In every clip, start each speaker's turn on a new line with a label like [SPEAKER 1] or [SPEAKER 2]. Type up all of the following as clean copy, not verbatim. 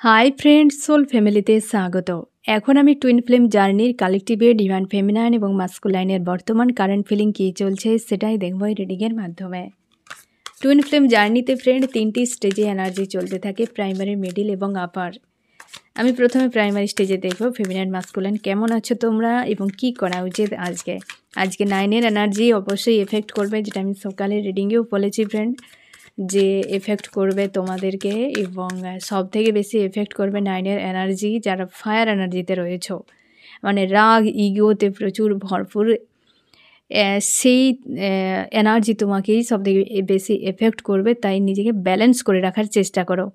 [SPEAKER 1] Hi friends, soul ফ্যামিলিতে স্বাগত। এখন আমি টুইন ফ্লেম জার্নির কালেকটিভে ডিভাইন ফেমিনাইন এবং মাস্কুলাইনের বর্তমান কারেন্ট ফিলিং কী চলছে সেটাই দেখবো এই রিডিংয়ের মাধ্যমে। টুইন ফ্লেম জার্নিতে ফ্রেন্ড 3টি স্টেজে এনার্জি চলতে থাকে, প্রাইমারি, মিডিল এবং আপার। আমি প্রথমে প্রাইমারি স্টেজে দেখবো ফেমিনাইন মাস্কুলাইন কেমন আছো তোমরা এবং কি করা উচিত আজকে 9-এর এনার্জি অবশ্যই এফেক্ট করবে, যেটা আমি সকালের রিডিংয়েও বলেছি ফ্রেন্ড, যে এফেক্ট করবে তোমাদেরকে এবং সব থেকে বেশি এফেক্ট করবে 9-এর এনার্জি যারা ফায়ার এনার্জিতে রয়েছ, মানে রাগ ইগোতে প্রচুর ভরপুর, সেই এনার্জি তোমাকেই সব থেকে বেশি এফেক্ট করবে। তাই নিজেকে ব্যালেন্স করে রাখার চেষ্টা করো।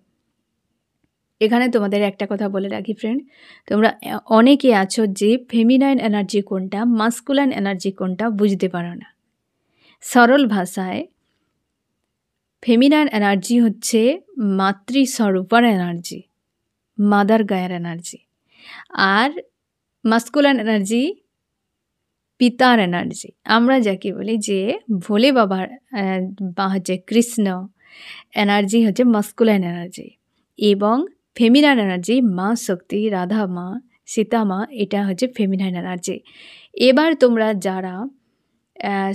[SPEAKER 1] এখানে তোমাদের একটা কথা বলে রাখি ফ্রেন্ড, তোমরা অনেকে আছো যে ফেমিনাইন এনার্জি কোনটা, মাস্কুলাইন এনার্জি কোনটা বুঝতে পারো না। সরল ভাষায় ফেমিনাইন এনার্জি হচ্ছে মাতৃস্বরূপার এনার্জি, মাদার গায়ের এনার্জি, আর মাস্কুলাইন এনার্জি পিতার এনার্জি। আমরা যাকে বলি যে ভোলে বাবার বা হচ্ছে কৃষ্ণ এনার্জি হচ্ছে মাস্কুলাইন এনার্জি, এবং ফেমিনাইন এনার্জি মা শক্তি, রাধা মা, সীতা মা, এটা হচ্ছে ফেমিনাইন এনার্জি। এবার তোমরা যারা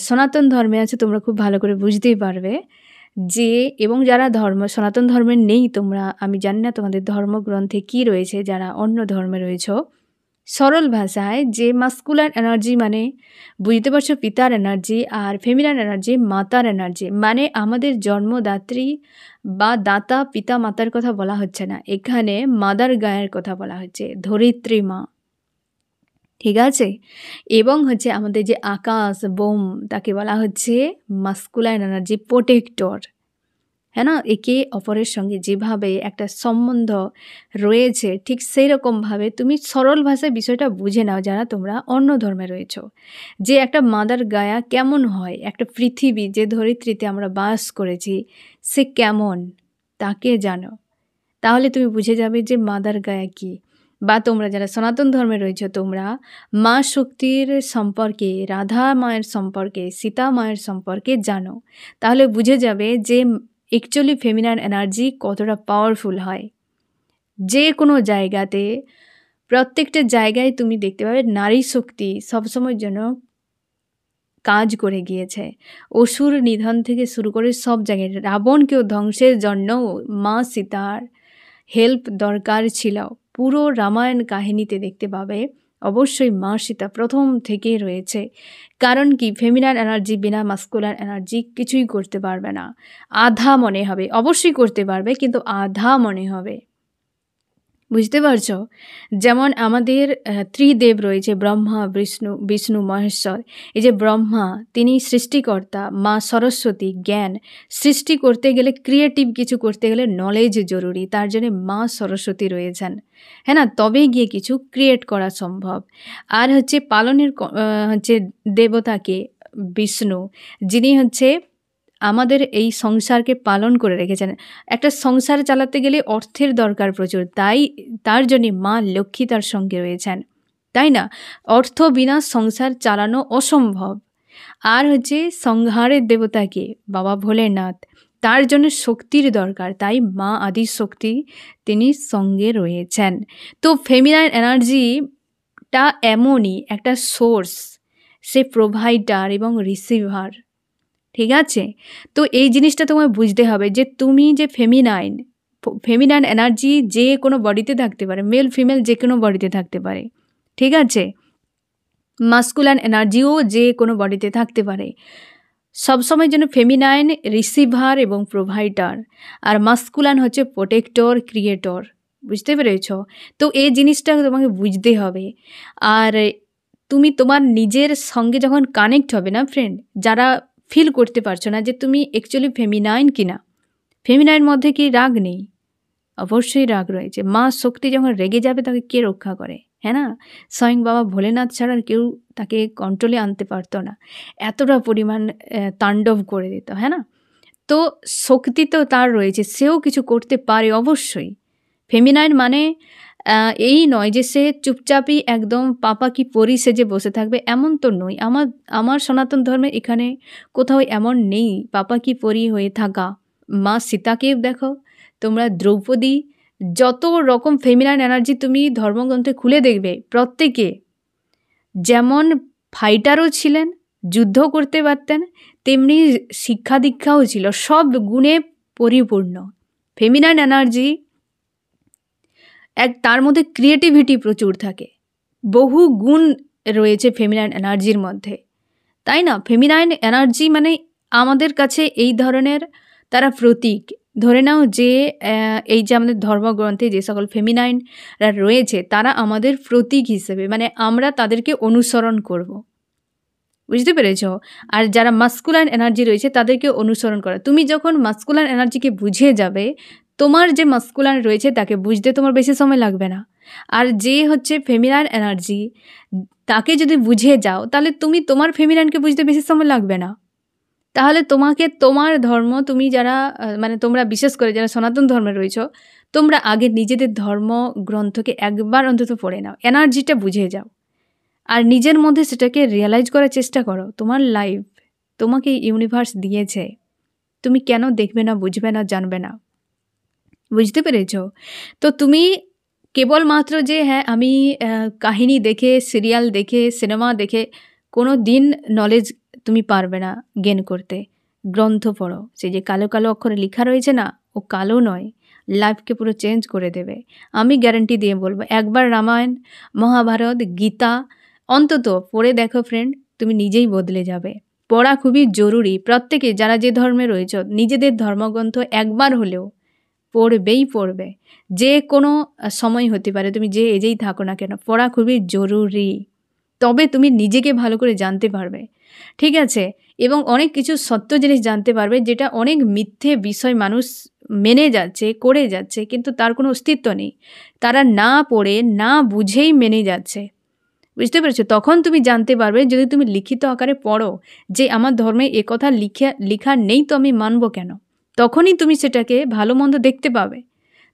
[SPEAKER 1] সনাতন ধর্মে আছে তোমরা খুব ভালো করে বুঝতেই পারবে যে, এবং যারা সনাতন ধর্মের নেই তোমরা, আমি জানি না তোমাদের ধর্মগ্রন্থে কি রয়েছে, যারা অন্য ধর্মে রয়েছ, সরল ভাষায় যে মাস্কুলাইন এনার্জি মানে বুঝতে পারছো পিতার এনার্জি, আর ফেমিনাইন এনার্জি মাতার এনার্জি। মানে আমাদের জন্মদাত্রী বা দাতা পিতা মাতার কথা বলা হচ্ছে না, এখানে মাদার গায়ের কথা বলা হচ্ছে, ধরিত্রী মা, ঠিক আছে। এবং হচ্ছে আমাদের যে আকাশ বোম, তাকে বলা হচ্ছে মাস্কুলাইন এনার্জি প্রোটেক্টর, হ্যাঁ না। একে অপরের সঙ্গে যেভাবে একটা সম্বন্ধ রয়েছে ঠিক সেই রকমভাবে তুমি সরল ভাষায় বিষয়টা বুঝে নাও যারা তোমরা অন্য ধর্মে রয়েছ, যে একটা মাদার গায়া কেমন হয়, একটা পৃথিবী যে ধরিত্রীতে আমরা বাস করেছি সে কেমন, তাকে জানো, তাহলে তুমি বুঝে যাবে যে মাদার গায়া কী। বা তোমরা যারা সনাতন ধর্মে রয়েছে তোমরা মা শক্তির সম্পর্কে, রাধা মায়ের সম্পর্কে, সীতা মায়ের সম্পর্কে জানো, তাহলে বুঝে যাবে যে অ্যাকচুয়ালি ফেমিনাইন এনার্জি কতটা পাওয়ারফুল হয়। যে কোনো জায়গাতে, প্রত্যেকটা জায়গায় তুমি দেখতে পাবে নারী শক্তি সবসময়ের জন্য কাজ করে গিয়েছে। অসুর নিধন থেকে শুরু করে সব জায়গায়, রাবণকেও ধ্বংসের জন্য মা সীতার হেল্প দরকার ছিল। পুরো রামায়ণ কাহিনীতে দেখতে পাবে অবশ্যই মা সীতা প্রথম থেকেই রয়েছে। কারণ কি, ফেমিনাইন এনার্জি বিনা মাস্কুলাইন এনার্জি কিছুই করতে পারবে না, আধা মনে হবে। অবশ্যই করতে পারবে কিন্তু আধা মনে হবে, বুঝতে পারছো। যেমন আমাদের ত্রিদেব রয়েছে, ব্রহ্মা, বিষ্ণু, মহেশ্বর। এই যে ব্রহ্মা, তিনি সৃষ্টিকর্তা, মা সরস্বতী জ্ঞান। সৃষ্টি করতে গেলে, ক্রিয়েটিভ কিছু করতে গেলে নলেজ জরুরি, তার জন্য মা সরস্বতী রয়েছেন, হ্যাঁ না, তবেই গিয়ে কিছু ক্রিয়েট করা সম্ভব। আর হচ্ছে পালনের হচ্ছে দেবতাকে বিষ্ণু, যিনি হচ্ছে আমাদের এই সংসারকে পালন করে রেখেছেন। একটা সংসার চালাতে গেলে অর্থের দরকার প্রচুর, তাই তার জন্য মা লক্ষ্মী তার সঙ্গে রয়েছেন, তাই না। অর্থ বিনা সংসার চালানো অসম্ভব। আর হচ্ছে সংহারের দেবতাকে বাবা ভোলেনাথ, তার জন্য শক্তির দরকার, তাই মা আদি শক্তি তিনি সঙ্গে রয়েছেন। তো ফেমিনাইন এনার্জিটা এমনই একটা সোর্স, সে প্রোভাইডার এবং রিসিভার, ঠিক আছে। তো এই জিনিসটা তোমায় বুঝতে হবে যে তুমি যে ফেমিনাইন এনার্জি যে কোনো বডিতে থাকতে পারে, মেল ফিমেল যে কোনো বডিতে থাকতে পারে, ঠিক আছে। মাস্কুলাইন এনার্জিও যে কোনো বডিতে থাকতে পারে। সবসময় যেন ফেমিনাইন রিসিভার এবং প্রোভাইডার, আর মাস্কুলাইন হচ্ছে প্রোটেক্টর, ক্রিয়েটর, বুঝতে পেরেছ। তো এই জিনিসটা তোমাকে বুঝতে হবে। আর তুমি তোমার নিজের সঙ্গে যখন কানেক্ট হবে না ফ্রেন্ড, যারা ফিল করতে পারছো না যে তুমি অ্যাকচুয়ালি ফেমিনাইন কিনা, ফেমিনাইন মধ্যে কি রাগ নেই? অবশ্যই রাগ রয়েছে। মা শক্তি যখন রেগে যাবে তাকে কে রক্ষা করে, হ্যাঁ না। স্বয়ং বাবা ভোলেনাথ ছাড়া কেউ তাকে কন্ট্রোলে আনতে পারতো না, এতটা পরিমাণ তাণ্ডব করে দিত, হ্যাঁ না। তো শক্তি তো তার রয়েছে, সেও কিছু করতে পারে অবশ্যই। ফেমিনাইন মানে এই নয় যে সে চুপচাপই একদম পাপা কি পরি সেজে বসে থাকবে, এমন তো নয়। আমার সনাতন ধর্মে এখানে কোথাও এমন নেই পাপা কি পরি হয়ে থাকা। মা সীতাকে দেখো তোমরা, দ্রৌপদী যত রকম ফেমিনাইন এনার্জি তুমি ধর্মগ্রন্থে খুলে দেখবে, প্রত্যেকে যেমন ফাইটারও ছিলেন, যুদ্ধ করতে পারতেন, তেমনি শিক্ষা দীক্ষাও ছিল, সব গুণে পরিপূর্ণ। ফেমিনাইন এনার্জি তার মধ্যে ক্রিয়েটিভিটি প্রচুর থাকে, বহু গুণ রয়েছে ফেমিনাইন এনার্জির মধ্যে, তাই না? ফেমিনাইন এনার্জি মানে আমাদের কাছে এই ধরনের তারা প্রতীক। ধরে নাও যে এই যে আমাদের ধর্মগ্রন্থে যে সকল ফেমিনাইনরা রয়েছে তারা আমাদের প্রতীক হিসেবে, মানে আমরা তাদেরকে অনুসরণ করব, বুঝতে পেরেছ? আর যারা মাস্কুলাইন এনার্জি রয়েছে তাদেরকে অনুসরণ করা। তুমি যখন মাস্কুলাইন এনার্জিকে বুঝে যাবে, তোমার যে মাস্কুলাইন রয়েছে তাকে বুঝতে তোমার বেশি সময় লাগবে না। আর যে হচ্ছে ফেমিনাইন এনার্জি, তাকে যদি বুঝে যাও তাহলে তুমি তোমার ফেমিনাইনকে বুঝতে বেশি সময় লাগবে না। তাহলে তোমাকে তোমার ধর্ম, তুমি যারা মানে তোমরা বিশেষ করে যারা সনাতন ধর্মে রয়েছ, তোমরা আগে নিজেদের ধর্মগ্রন্থকে একবার অন্তত পড়ে নাও, এনার্জিটা বুঝে যাও, আর নিজের মধ্যে সেটাকে রিয়েলাইজ করার চেষ্টা করো। তোমার লাইফ তোমাকে ইউনিভার্স দিয়েছে, তুমি কেন দেখবে না, বুঝবে না, জানবে না? বুঝতে পেরেছ? তো তুমি কেবলমাত্র যে হ্যাঁ আমি কাহিনী দেখে, সিরিয়াল দেখে, সিনেমা দেখে কোনো দিন নলেজ তুমি পারবে না গেন করতে। গ্রন্থ পড়ো, সেই যে কালো কালো অক্ষরে লেখা রয়েছে না, ও কালো নয়, লাইফকে পুরো চেঞ্জ করে দেবে। আমি গ্যারান্টি দিয়ে বলবো, একবার রামায়ণ, মহাভারত, গীতা অন্তত পড়ে দেখো ফ্রেন্ড, তুমি নিজেই বদলে যাবে। পড়া খুবই জরুরি। প্রত্যেকে যারা যে ধর্মে রয়েছ নিজেদের ধর্মগ্রন্থ একবার হলেও পড়বেই পড়বে। যে কোনো সময় হতে পারে, তুমি যে এজেই থাকো না কেন, পড়া খুবই জরুরি। তবে তুমি নিজেকে ভালো করে জানতে পারবে, ঠিক আছে? এবং অনেক কিছু সত্য জিনিস জানতে পারবে, যেটা অনেক মিথ্যে বিষয় মানুষ মেনে যাচ্ছে, করে যাচ্ছে, কিন্তু তার কোনো অস্তিত্ব নেই। তারা না পড়ে, না বুঝেই মেনে যাচ্ছে, বুঝতে পেরেছো? তখন তুমি জানতে পারবে, যদি তুমি লিখিত আকারে পড়ো যে আমার ধর্মে এ কথা লেখা নেই, তো আমি মানব কেন? তখনই তুমি সেটাকে ভালো মন্দ দেখতে পাবে।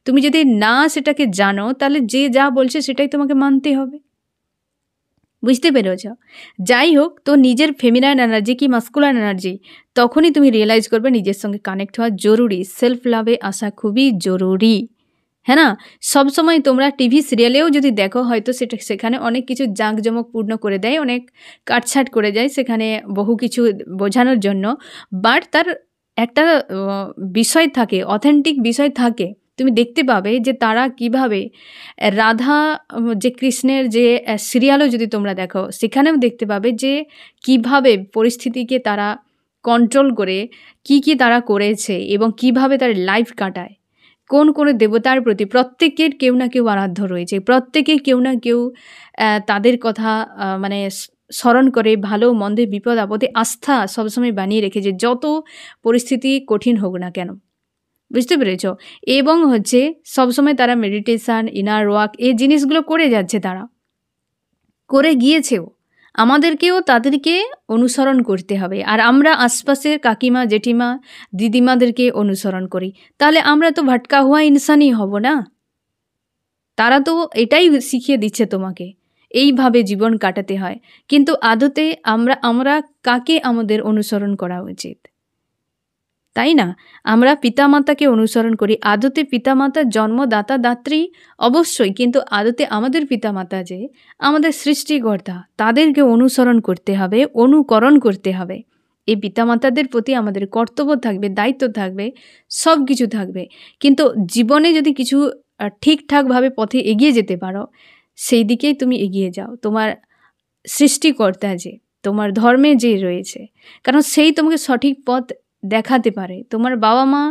[SPEAKER 1] তুমি যদি না সেটাকে জানো, তাহলে যে যা বলছে সেটাই তোমাকে মানতে হবে, বুঝতে পেরেছ? যাই হোক, তো নিজের ফেমিনাইন এনার্জি কি মাস্কুলাইন এনার্জি, তখনই তুমি রিয়েলাইজ করবে নিজের সঙ্গে কানেক্ট হওয়া জরুরি, সেলফ লাভে আসা খুবই জরুরি, হ্যাঁ না? সবসময় তোমরা টিভি সিরিয়ালেও যদি দেখো, হয়তো সেখানে অনেক কিছু জাঁকজমকপূর্ণ করে দেয়, অনেক কাটছাট করে যায় সেখানে বহু কিছু বোঝানোর জন্য, বাট তার একটা বিষয় থাকে, অথেন্টিক বিষয় থাকে। তুমি দেখতে পাবে যে তারা কিভাবে রাধা যে কৃষ্ণের যে সিরিয়ালও যদি তোমরা দেখো, সেখানেও দেখতে পাবে যে কিভাবে পরিস্থিতিকে তারা কন্ট্রোল করে কি তারা করেছে এবং কিভাবে তার লাইফ কাটায়, কোন দেবতার প্রতি প্রত্যেকের কেউ না কেউ আরাধ্য রয়েছে, প্রত্যেকের কেউ না কেউ তাদের কথা মানে স্মরণ করে, ভালো মন্দে বিপদ আপদে আস্থা সবসময় বানিয়ে রেখেছে, যত পরিস্থিতি কঠিন হোক না কেন, বুঝতে পেরেছ? এবং হচ্ছে সবসময় তারা মেডিটেশান, ইনার ওয়ার্ক, এই জিনিসগুলো করে যাচ্ছে, তারা করে গিয়েছেও। আমাদেরকেও তাদেরকে অনুসরণ করতে হবে। আর আমরা আশপাশের কাকিমা, জেঠিমা, দিদিমাদেরকে অনুসরণ করি, তাহলে আমরা তো ভটকা হওয়া ইনসানই হব না? তারা তো এটাই শিখিয়ে দিচ্ছে তোমাকে, এইভাবে জীবন কাটাতে হয়। কিন্তু আদতে আমরা কাকে আমাদের অনুসরণ করা উচিত, তাই না? আমরা পিতামাতাকে অনুসরণ করি। আদতে পিতামাতা জন্মদাতা দাত্রী অবশ্যই, কিন্তু আদতে আমাদের পিতামাতা যে আমাদের সৃষ্টিকর্তা, তাদেরকে অনুসরণ করতে হবে, অনুকরণ করতে হবে। এই পিতামাতাদের প্রতি আমাদের কর্তব্য থাকবে, দায়িত্ব থাকবে, সব কিছু থাকবে। কিন্তু জীবনে যদি কিছু ঠিকঠাকভাবে পথে এগিয়ে যেতে পারো, সেই দিকেই তুমি এগিয়ে যাও। তোমার সৃষ্টিকর্তা যে, তোমার ধর্মে যে রয়েছে, কারণ সেই তোমাকে সঠিক পথ দেখাতে পারে। তোমার বাবা মা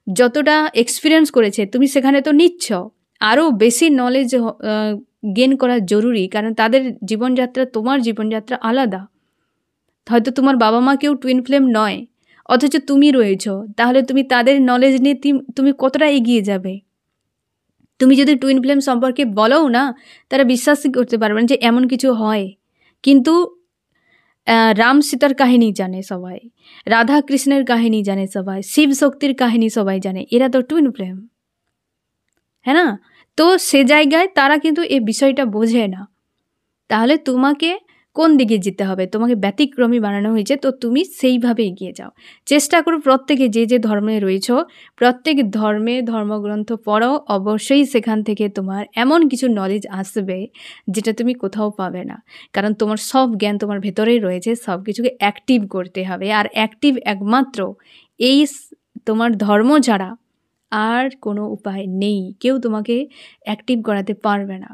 [SPEAKER 1] যতটা এক্সপিরিয়েন্স করেছে, তুমি সেখানে তো নিচ্ছ, আরও বেশি নলেজ গেন করা জরুরি, কারণ তাদের জীবনযাত্রা, তোমার জীবনযাত্রা আলাদা। হয়তো তোমার বাবা মা কেউ টুইন ফ্লেম নয়, অথচ তুমি রয়েছ, তাহলে তুমি তাদের নলেজ নিয়ে তুমি কতটা এগিয়ে যাবে? তুমি যদি টুইন ফ্লেম সম্পর্কে বলোও না, তারা বিশ্বাসই করতে পারবে না যে এমন কিছু হয়। কিন্তু রাম সীতার কাহিনী জানে সবাই, রাধা কৃষ্ণের কাহিনী জানে সবাই, শিব শক্তির কাহিনী সবাই জানে, এরা তো টুইন ফ্লেম, হ্যাঁ না? তো সে জায়গায় তারা কিন্তু এই বিষয়টা বোঝে না। তাহলে তোমাকে কোন দিকে যেতে হবে, তোমাকে ব্যতিক্রমী বানানো হয়েছে, তো তুমি সেইভাবে এগিয়ে যাও। চেষ্টা করো প্রত্যেকে যে ধর্মে রয়েছ, প্রত্যেক ধর্মে ধর্মগ্রন্থ পড়ো, অবশ্যই সেখান থেকে তোমার এমন কিছু নলেজ আসবে যেটা তুমি কোথাও পাবে না। কারণ তোমার সব জ্ঞান তোমার ভেতরেই রয়েছে, সব কিছুকে অ্যাক্টিভ করতে হবে। আর অ্যাক্টিভ একমাত্র এই তোমার ধর্ম ছাড়া আর কোনো উপায় নেই। কেউ তোমাকে অ্যাক্টিভ করাতে পারবে না।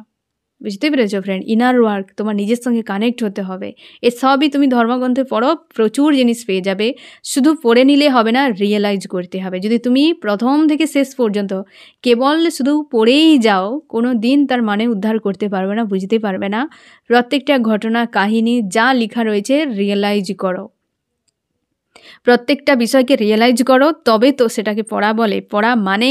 [SPEAKER 1] বুঝতে পেরেছো ফ্রেন্ড? ইনার ওয়ার্ক, তোমার নিজের সঙ্গে কানেক্ট হতে হবে। এসবই তুমি ধর্মগ্রন্থে পড়ো, প্রচুর জিনিস পেয়ে যাবে। শুধু পড়ে নিলে হবে না, রিয়েলাইজ করতে হবে। যদি তুমি প্রথম থেকে শেষ পর্যন্ত কেবল শুধু পড়েই যাও, কোনো দিন তার মানে উদ্ধার করতে পারবে না, বুঝতে পারবে না। প্রত্যেকটা ঘটনা, কাহিনী যা লেখা রয়েছে রিয়েলাইজ করো, প্রত্যেকটা বিষয়কে রিয়েলাইজ করো, তবে তো সেটাকে পড়া বলে। পড়া মানে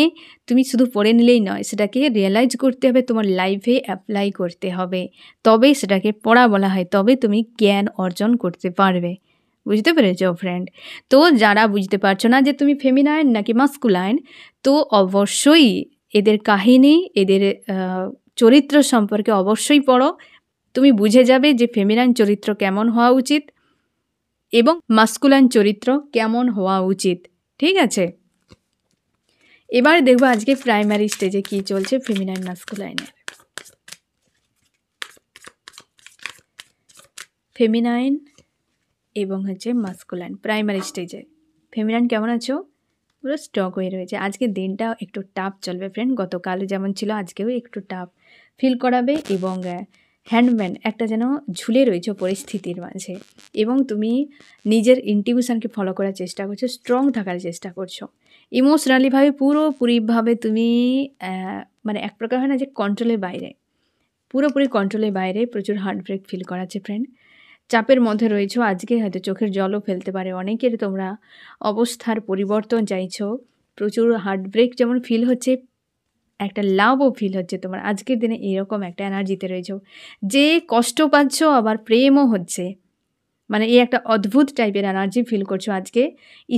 [SPEAKER 1] তুমি শুধু পড়ে নিলেই নয়, সেটাকে রিয়েলাইজ করতে হবে, তোমার লাইফে অ্যাপ্লাই করতে হবে, তবেই সেটাকে পড়া বলা হয়। তবে তুমি জ্ঞান অর্জন করতে পারবে। বুঝতে পেরেছো ফ্রেন্ড? তো যারা বুঝতে পারছো না যে তুমি ফেমিনাইন নাকি মাস্কুলাইন, তো অবশ্যই এদের কাহিনী, এদের চরিত্র সম্পর্কে অবশ্যই পড়ো। তুমি বুঝে যাবে যে ফেমিনাইন চরিত্র কেমন হওয়া উচিত এবং মাস্কুলাইন চরিত্র কেমন হওয়া উচিত। ঠিক আছে, এবার দেখবো আজকে প্রাইমারি স্টেজে কি চলছে ফেমিনাইন মাস্কুলাইনের। ফেমিনাইন এবং মাস্কুলাইন প্রাইমারি স্টেজে। ফেমিনাইন কেমন আছো? পুরো স্টক হয়ে রয়েছে। আজকে দিনটা একটু টাফ চলবে ফ্রেন্ড, গতকাল যেমন ছিল আজকেও একটু টাফ ফিল করাবে। এবং হ্যান্ডম্যান একটা যেন ঝুলে রয়েছে পরিস্থিতির মাঝে, এবং তুমি নিজের ইনটিউশনকে ফলো করার চেষ্টা করছো, স্ট্রং থাকার চেষ্টা করছো। ইমোশনালিভাবে পুরোপুরিভাবে তুমি মানে এক প্রকার হয় না যে কন্ট্রোলের বাইরে, পুরোপুরি কন্ট্রোলের বাইরে। প্রচুর হার্টব্রেক ফিল করাচ্ছে ফ্রেন্ড, চাপের মধ্যে রয়েছো। আজকে হয়তো চোখের জলও ফেলতে পারে অনেকের। তোমরা অবস্থার পরিবর্তন চাইছো, প্রচুর হার্টব্রেক যেমন ফিল হচ্ছে, একটা লাভও ফিল হচ্ছে তোমার। আজকের দিনে এরকম একটা এনার্জিতে রয়েছো যে কষ্ট পাচ্ছ, আবার প্রেমও হচ্ছে। মানে এই একটা অদ্ভুত টাইপের এনার্জি ফিল করছো আজকে।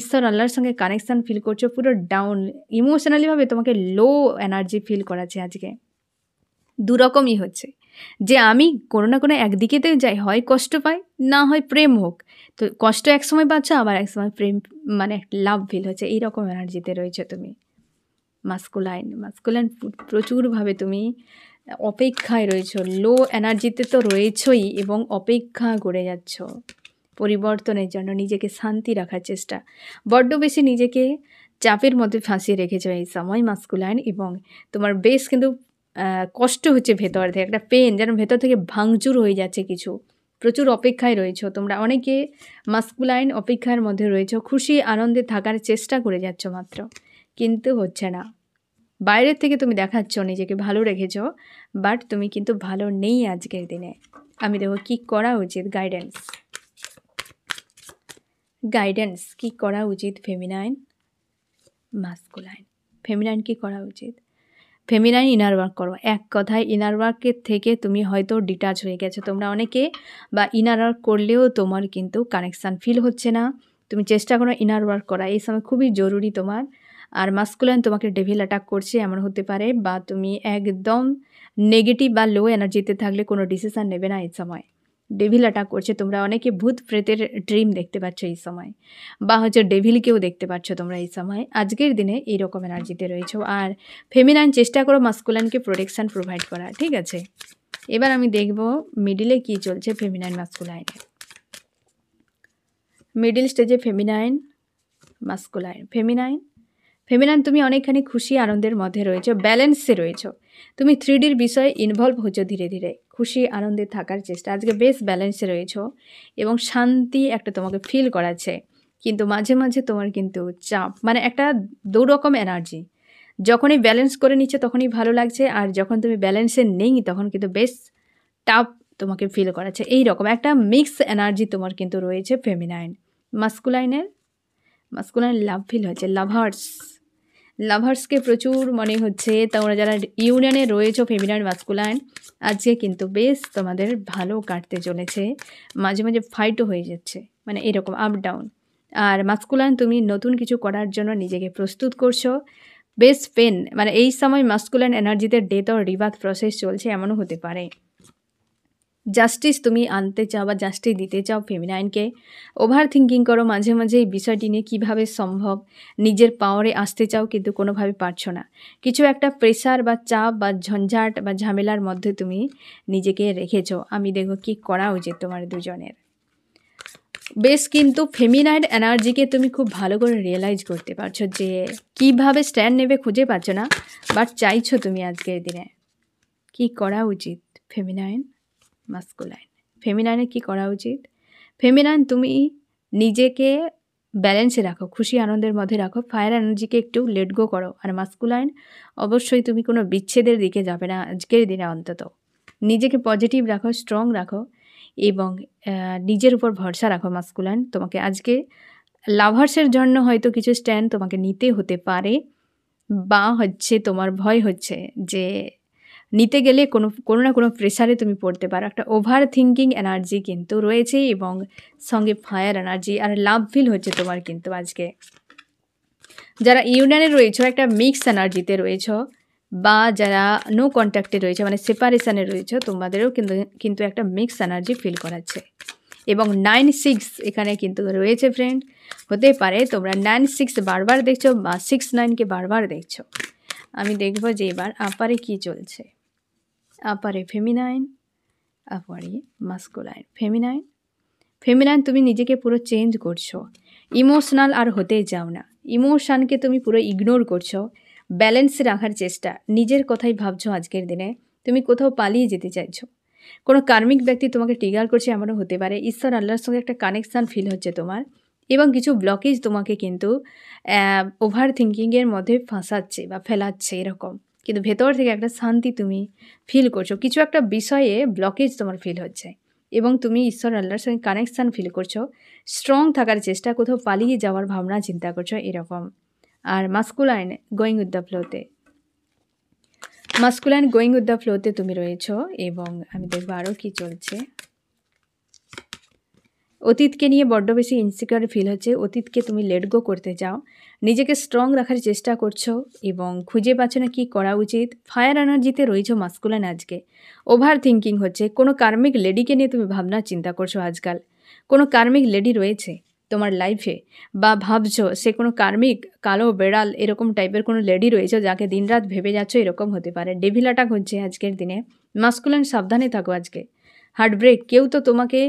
[SPEAKER 1] ঈশ্বর আল্লাহর সঙ্গে কানেকশান ফিল করছো, পুরো ডাউন ইমোশনালিভাবে তোমাকে লো এনার্জি ফিল করাচ্ছে আজকে। দুরকমই হচ্ছে যে আমি কোনো না কোনো একদিকেতে যাই, হয় কষ্ট পাই, না হয় প্রেম হোক। তো কষ্ট এক সময় পাচ্ছ, আবার এক সময় প্রেম, মানে লাভ ফিল হচ্ছে। এইরকম এনার্জিতে রয়েছে তুমি। মাস্কুলাইন প্রচুরভাবে তুমি অপেক্ষায় রয়েছো, লো এনার্জিতে তো রয়েছই, এবং অপেক্ষা করে যাচ্ছ পরিবর্তনের জন্য। নিজেকে শান্তি রাখার চেষ্টা, বড্ড বেশি নিজেকে চাপের মধ্যে ফাঁসিয়ে রেখেছো এই সময় মাস্কুলাইন। এবং তোমার বেশ কিন্তু কষ্ট হচ্ছে ভেতর থেকে, একটা পেন যেন ভেতর থেকে ভাঙচুর হয়ে যাচ্ছে কিছু। প্রচুর অপেক্ষায় রয়েছো তোমরা, অনেকে মাস্কুলাইন অপেক্ষার মধ্যে রয়েছো, খুশি আনন্দে থাকার চেষ্টা করে যাচ্ছ মাত্র, কিন্তু হচ্ছে না। বাইরের থেকে তুমি দেখাচ্ছ নিজেকে ভালো রেখেছো, বাট তুমি কিন্তু ভালো নেই আজকের দিনে। আমি দেখো কি করা উচিত, গাইডেন্স কি করা উচিত ফেমিনাইন মাস্কুলাইন। ফেমিনাইন কি করা উচিত? ফেমিনাইন ইনার ওয়ার্ক করো। এক কথায় ইনার ওয়ার্কের থেকে তুমি হয়তো ডিটাচ হয়ে গেছো তোমরা অনেকে, বা ইনার ওয়ার্ক করলেও তোমার কিন্তু কানেকশান ফিল হচ্ছে না। তুমি চেষ্টা করো ইনার ওয়ার্ক করা, এই সময় খুবই জরুরি তোমার। আর মাস্কুলাইন তোমাকে ডেভিল অ্যাটাক করছে এমন হতে পারে, বা তুমি একদম নেগেটিভ বা লো এনার্জিতে থাকলে কোনো ডিসিশান নেবে না এই সময়। ডেভিল অ্যাটাক করছে, তোমরা অনেকে ভূত প্রেতের ড্রিম দেখতে পাচ্ছ এই সময়, বা ডেভিলকেও দেখতে পাচ্ছ তোমরা এই সময়। আজকের দিনে এইরকম এনার্জিতে রয়েছো। আর ফেমিনাইন চেষ্টা করো মাস্কুলাইনকে প্রোটেকশান প্রোভাইড করা। ঠিক আছে, এবার আমি দেখব মিডিলে কি চলছে ফেমিনাইন মাস্কুলাইনে। মিডিল স্টেজে ফেমিনাইন মাস্কুলাইন। ফেমিনাইন তুমি অনেকখানি খুশি আনন্দের মধ্যে রয়েছো, ব্যালেন্সে রয়েছো। তুমি 3Dর বিষয়ে ইনভলভ হচ্ছো ধীরে ধীরে, খুশি আনন্দে থাকার চেষ্টা। আজকে বেশ ব্যালেন্সে রয়েছো এবং শান্তি একটা তোমাকে ফিল করাচ্ছে। কিন্তু মাঝে মাঝে তোমার কিন্তু চাপ, মানে একটা দুরকম এনার্জি। যখনই ব্যালেন্স করে নিচ্ছে তখনই ভালো লাগছে, আর যখন তুমি ব্যালেন্সে নেই তখন কিন্তু বেশ টাফ তোমাকে ফিল করাচ্ছে। এই রকম একটা মিক্স এনার্জি তোমার কিন্তু রয়েছে ফেমিনাইন। মাস্কুলাইন লাভ ফিল হচ্ছে, লাভার্সকে প্রচুর মনে হচ্ছে। তোমরা যারা ইউনিয়নে রয়েছো ফেমিনাইন মাস্কুলাইন, আজকে কিন্তু বেশ তোমাদের ভালো কাটতে চলেছে। মাঝে মাঝে ফাইটও হয়ে যাচ্ছে, মানে এরকম আপ ডাউন। আর মাস্কুলাইন তুমি নতুন কিছু করার জন্য নিজেকে প্রস্তুত করছো। বেশ পেন, মানে এই সময় মাস্কুলাইন এনার্জিতে ডেথ অর রিবার্থ প্রসেস চলছে এমনও হতে পারে। জাস্টিস তুমি আনতে চাও বা জাস্টিস দিতে চাও ফেমিনাইনকে। ওভার থিঙ্কিং করো মাঝে মাঝে এই বিষয়টি নিয়ে কীভাবে সম্ভব, নিজের পাওয়ারে আসতে চাও কিন্তু কোনোভাবে পারছো না। কিছু একটা প্রেশার বা চাপ বা ঝঞ্ঝাট বা ঝামেলার মধ্যে তুমি নিজেকে রেখেছো। আমি দেখো কি করা উচিত তোমার দুজনের। বেশ কিন্তু ফেমিনাইন এনার্জিকে তুমি খুব ভালো করে রিয়েলাইজ করতে পারছো যে কিভাবে স্ট্যান্ড নেবে খুঁজে পাচ্ছ না, বাট চাইছো তুমি আজকের দিনে। কি করা উচিত ফেমিনাইন মাস্কুলাইন? ফেমিনাইনের কী করা উচিত? ফেমিনাইন তুমি নিজেকে ব্যালেন্সে রাখো, খুশি আনন্দের মধ্যে রাখো, ফায়ার এনার্জিকে একটু লেট গো করো। আর মাস্কুলাইন অবশ্যই তুমি কোনো বিচ্ছেদের দিকে যাবে না আজকের দিনে। অন্তত নিজেকে পজিটিভ রাখো, স্ট্রং রাখো এবং নিজের উপর ভরসা রাখো। মাস্কুলাইন তোমাকে আজকে লাভার্সের জন্য হয়তো কিছু স্ট্যান্ড তোমাকে নিতে হতে পারে, বা হচ্ছে তোমার ভয় হচ্ছে যে নিতে গেলে কোনো না কোনো প্রেশারে তুমি পড়তে পারো। একটা ওভার থিঙ্কিং এনার্জি কিন্তু রয়েছে এবং সঙ্গে ফায়ার এনার্জি আর লাভ ফিল হচ্ছে তোমার কিন্তু আজকে। যারা ইউনিয়নে রয়েছে একটা মিক্স এনার্জিতে রয়েছে, বা যারা নো কন্ট্যাক্টে রয়েছে মানে সেপারেশানে রয়েছে, তোমাদেরও কিন্তু একটা মিক্স এনার্জি ফিল করাচ্ছে। এবং 9-6 এখানে কিন্তু রয়েছে ফ্রেন্ড। হতে পারে তোমরা 9-6 বারবার দেখছো বা 6-9কে বারবার দেখছো। আমি দেখব যে এবার আপারে কি চলছে। আপারে ফেমিনাইন, আপারে মাস্কুলাইন। ফেমিনাইন তুমি নিজেকে পুরো চেঞ্জ করছো, ইমোশনাল আর হতে যাও না। ইমোশানকে তুমি পুরো ইগনোর করছো, ব্যালেন্স রাখার চেষ্টা, নিজের কথাই ভাবছো আজকের দিনে। তুমি কোথাও পালিয়ে যেতে চাইছো, কোনো কার্মিক ব্যক্তি তোমাকে ট্রিগার করছে এমনও হতে পারে। ঈশ্বর আল্লাহর সঙ্গে একটা কানেকশান ফিল হচ্ছে তোমার, এবং কিছু ব্লকেজ তোমাকে কিন্তু ওভার থিঙ্কিংয়ের মধ্যে ফাঁসাচ্ছে বা ফেলাচ্ছে এরকম। কিন্তু ভেতর থেকে একটা শান্তি তুমি ফিল করছো, কিছু একটা বিষয়ে ব্লকেজ তোমার ফিল হচ্ছে এবং তুমি ঈশ্বর আল্লাহর সঙ্গে কানেকশান ফিল করছো, স্ট্রং থাকার চেষ্টা, কোথাও পালিয়ে যাওয়ার ভাবনা চিন্তা করছো এরকম। আর মাস্কুলাইন গোয়িং উইথ দ্য ফ্লোতে, মাস্কুলাইন গোয়িং উইথ দ্য ফ্লোতে তুমি রয়েছো। এবং আমি দেখবো আরও কী চলছে। অতীতকে নিয়ে বড্ড বেশি ইনসিকিউর ফিল হচ্ছে, অতীতকে তুমি লেট গো করতে চাও, নিজেকে স্ট্রং রাখার চেষ্টা করছো এবং খুঁজে পাচ্ছ না কী করা উচিত। ফায়ার এনার্জিতে রয়েছো মাস্কুলাইন আজকে। ওভার থিঙ্কিং হচ্ছে, কোনো কার্মিক লেডিকে নিয়ে তুমি ভাবনা চিন্তা করছো আজকাল। কোনো কার্মিক লেডি রয়েছে তোমার লাইফে, বা ভাবছো সে কোনো কার্মিক কালো বেড়াল এরকম টাইপের কোনো লেডি রয়েছে যাকে দিনরাত ভেবে যাচ্ছ, এরকম হতে পারে। ডেভিল অ্যাটাক হচ্ছে আজকের দিনে। মাস্কুলাইন সাবধানে থাকো আজকে। হার্টব্রেক, কেউ তো তোমাকে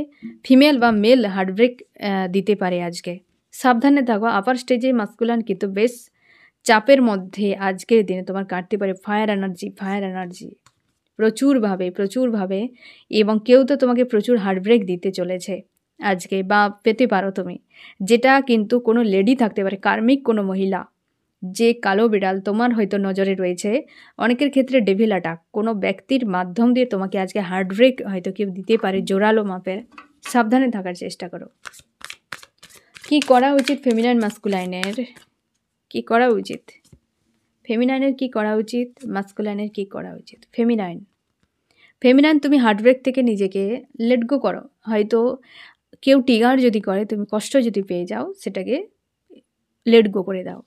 [SPEAKER 1] ফিমেল বা মেল হার্টব্রেক দিতে পারে আজকে, সাবধানে থাকো। আপার স্টেজে মাস্কুলাইন কিন্তু বেশ চাপের মধ্যে আজকের দিনে তোমার কাটতে পারে। ফায়ার এনার্জি প্রচুরভাবে, এবং কেউ তো তোমাকে প্রচুর হার্টব্রেক দিতে চলেছে আজকে, বা পেতে পারো তুমি। যেটা কিন্তু কোনো লেডি থাকতে পারে, কার্মিক কোনো মহিলা, যে কালো বিড়াল তোমার হয়তো নজরে রয়েছে। অনেকের ক্ষেত্রে ডেভিল অ্যাটাক, কোনো ব্যক্তির মাধ্যম দিয়ে তোমাকে আজকে হার্টব্রেক হয়তো কেউ দিতে পারে জোরালো মাপের। সাবধানে থাকার চেষ্টা করো। কি করা উচিত ফেমিনাইন মাস্কুলাইনের? কি করা উচিত ফেমিনাইনের? কি করা উচিত মাস্কুলাইনের? কি করা উচিত? ফেমিনাইন তুমি হার্টব্রেক থেকে নিজেকে লেট গো করো। হয়তো কেউ ট্রিগার যদি করে, তুমি কষ্ট যদি পেয়ে যাও, সেটাকে লেট গো করে দাও।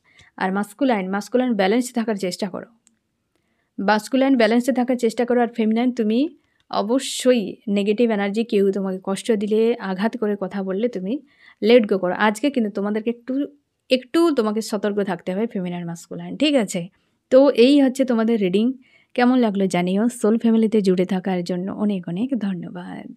[SPEAKER 1] আর মাস্কুলাইন ব্যালেন্সে থাকার চেষ্টা করো। আর ফেমিনাইন তুমি অবশ্যই নেগেটিভ এনার্জি, কেউ তোমাকে কষ্ট দিলে, আঘাত করে কথা বললে তুমি লেট গো করো। আজকে কিন্তু তোমাদেরকে একটু তোমাকে সতর্ক থাকতে হবে ফেমিনাইন মাস্কুলাইন, ঠিক আছে? তো এই হচ্ছে তোমাদের রিডিং। কেমন লাগলো জানিও। সোল ফ্যামিলিতে জুড়ে থাকার জন্য অনেক অনেক ধন্যবাদ।